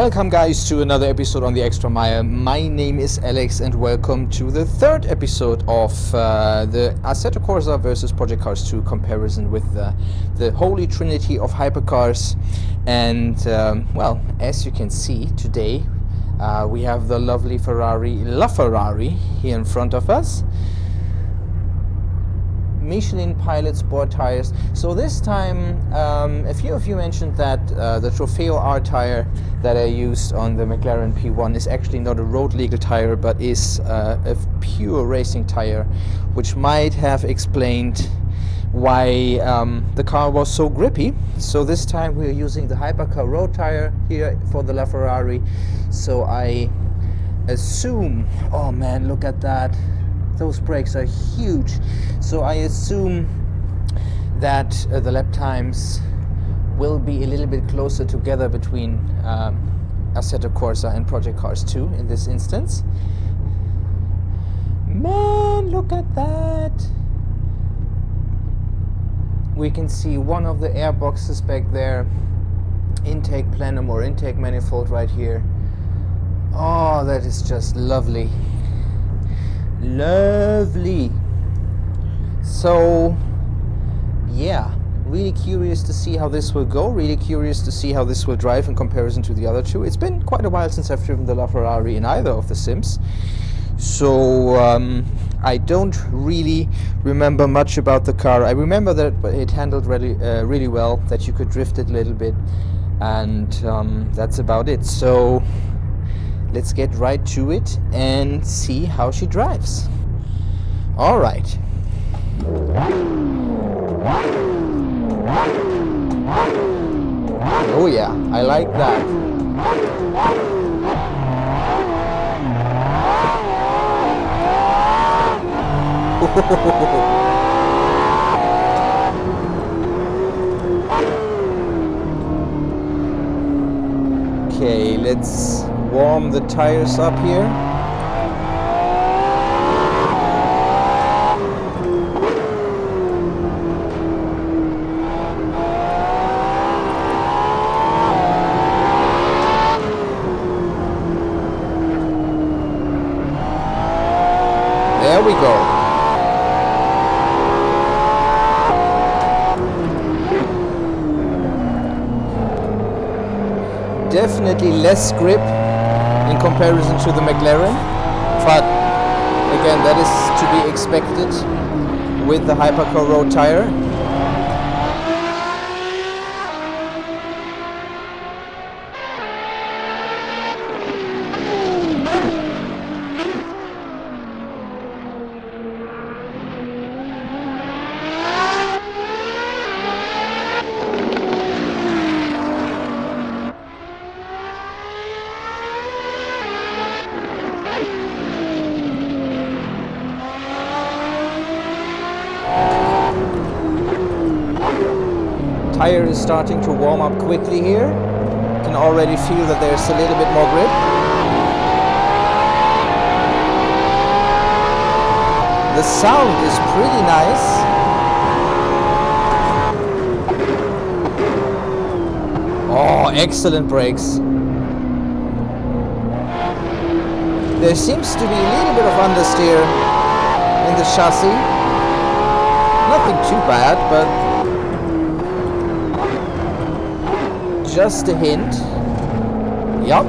Welcome guys to another episode on the Extra Mile. My name is Alex and welcome to the third episode of the Assetto Corsa versus Project Cars 2 comparison with the holy trinity of hypercars. And well, as you can see today, we have the lovely Ferrari LaFerrari here in front of us. Michelin Pilot Sport tires. So this time, a few of you mentioned that the Trofeo R tire that I used on the McLaren P1 is actually not a road legal tire, but is a pure racing tire, which might have explained why the car was so grippy. So this time we are using the hypercar road tire here for the LaFerrari. So I assume, oh man, look at that. Those brakes are huge, so I assume that the lap times will be a little bit closer together between Assetto Corsa and Project Cars 2 in this instance. Man, look at that! We can see one of the air boxes back there, intake plenum or intake manifold right here. Oh, that is just lovely. Lovely. So yeah, really curious to see how this will go, really curious to see how this will drive in comparison to the other two. It's been quite a while since I've driven the LaFerrari in either of the sims, so I don't really remember much about the car. I remember that it handled really well, that you could drift it a little bit, and that's about it. So let's get right to it and see how she drives. All right. Oh yeah, I like that. Okay, let's warm the tires up here. There we go. Definitely less grip in comparison to the McLaren, but again, that is to be expected with the hypercar road tire. Tire is starting to warm up quickly here. Can already feel that there's a little bit more grip. The sound is pretty nice. Oh, excellent brakes. There seems to be a little bit of understeer in the chassis. Nothing too bad, but just a hint. Yup.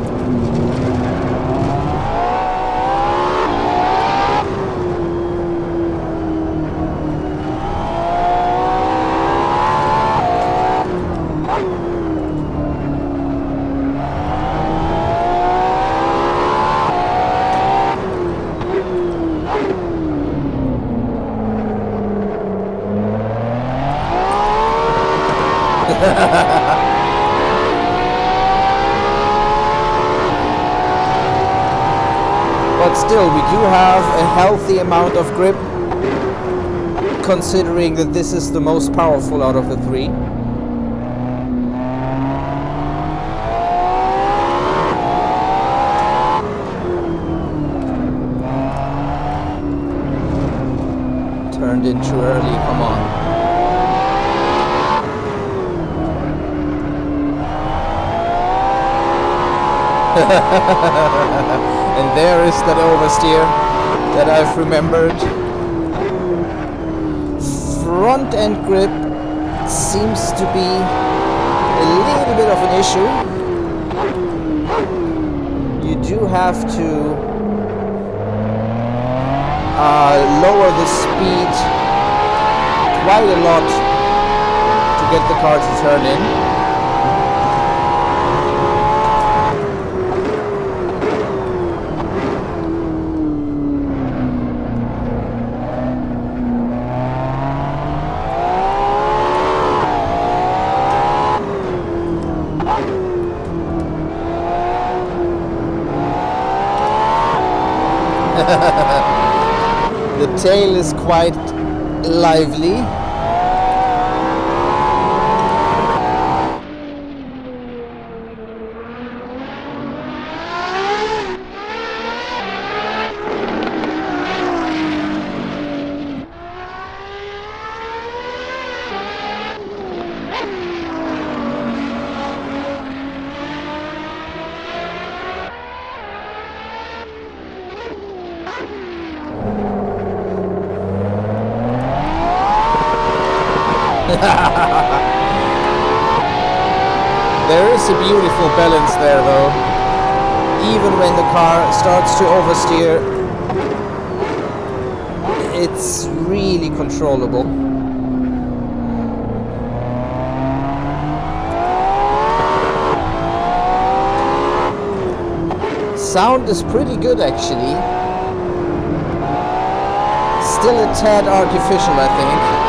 But still, we do have a healthy amount of grip, considering that this is the most powerful out of the three. Turned in too early, come on. And there is that oversteer that I've remembered. Front end grip seems to be a little bit of an issue. You do have to lower the speed quite a lot to get the car to turn in. The tail is quite lively. There is a beautiful balance there though. Even when the car starts to oversteer, it's really controllable. Sound is pretty good actually. Still a tad artificial, I think.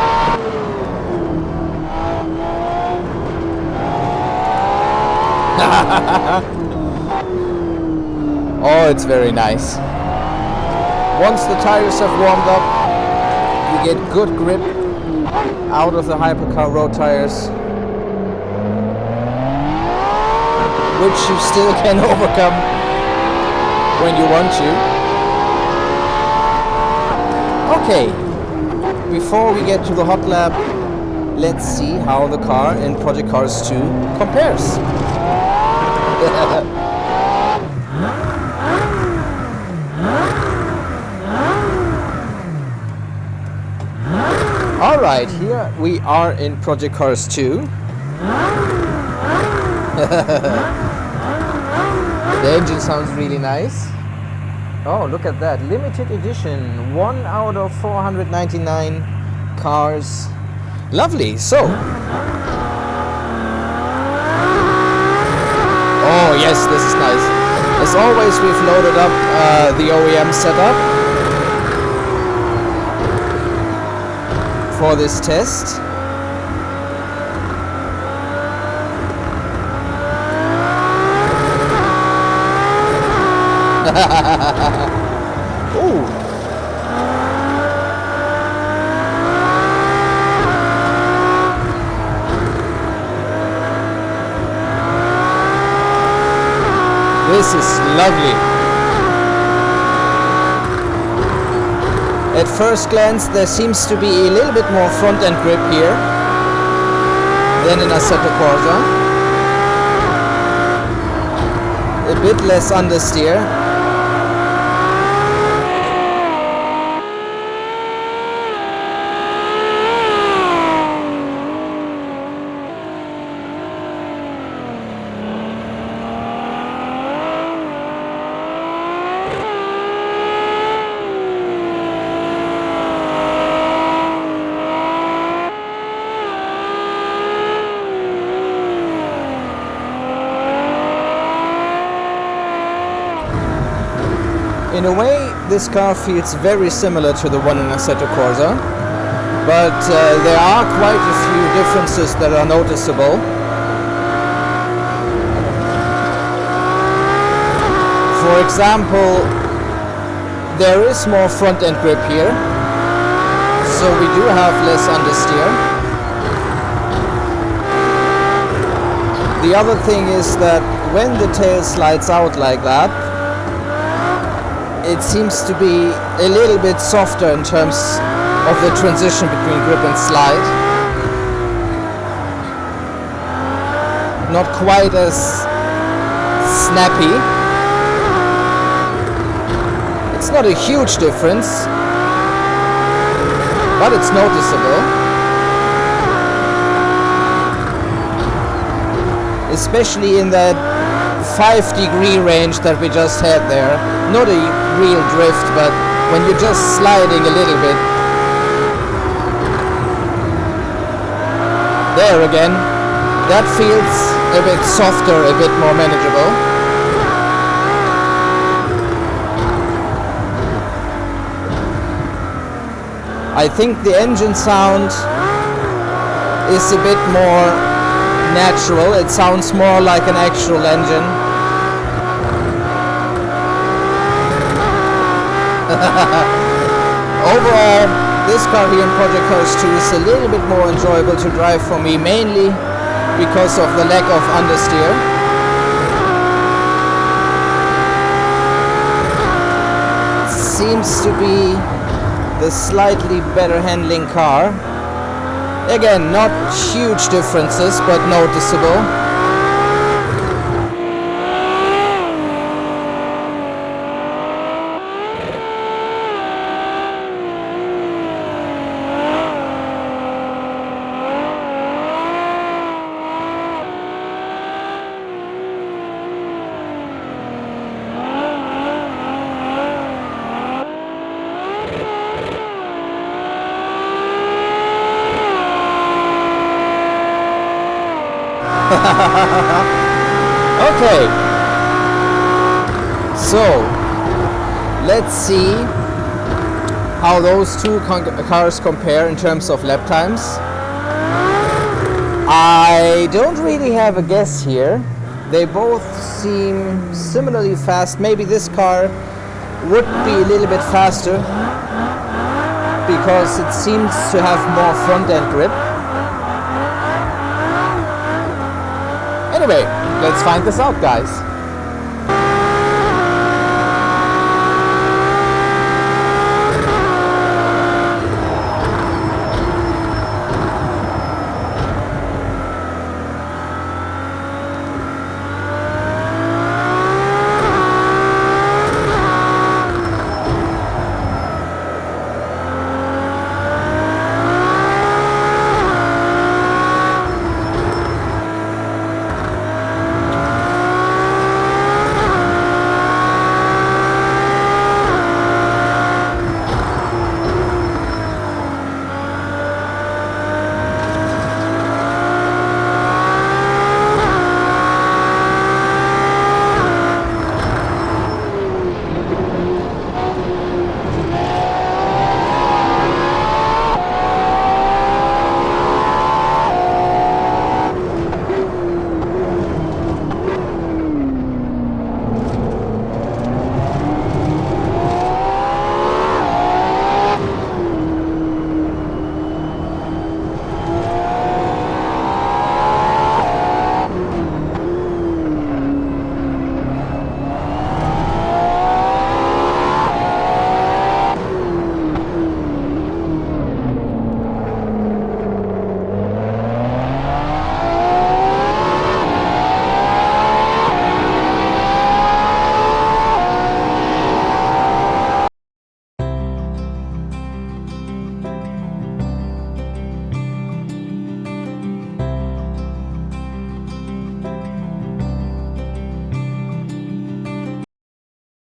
Oh, it's very nice. Once the tires have warmed up, you get good grip out of the hypercar road tires, which you still can overcome when you want to. Okay, before we get to the hot lap, let's see how the car in Project Cars 2 compares. Alright, here we are in Project Cars 2. The engine sounds really nice. Oh, look at that. Limited edition. 1 out of 499 cars. Lovely. So. Oh, yes, this is nice. As always, we've loaded up the OEM setup for this test. Ooh. This is lovely. At first glance, there seems to be a little bit more front end grip here than in Assetto Corsa. A bit less understeer. In a way, this car feels very similar to the one in Assetto Corsa, but there are quite a few differences that are noticeable. For example, there is more front end grip here, so we do have less understeer. The other thing is that when the tail slides out like that, it seems to be a little bit softer in terms of the transition between grip and slide. Not quite as snappy. not a huge difference, but it's noticeable. Especially in that 5-degree range that we just had there. Not a real drift, but when you're just sliding a little bit. There again, that feels a bit softer, a bit more manageable. I think the engine sound is a bit more natural. It sounds more like an actual engine. Overall, this car here in Project Cars 2 is a little bit more enjoyable to drive for me, mainly because of the lack of understeer. Seems to be the slightly better handling car. Again, not huge differences, but noticeable. Okay, so let's see how those two cars compare in terms of lap times. I don't really have a guess here. They both seem similarly fast. Maybe this car would be a little bit faster because it seems to have more front end grip. Anyway, let's find this out, guys.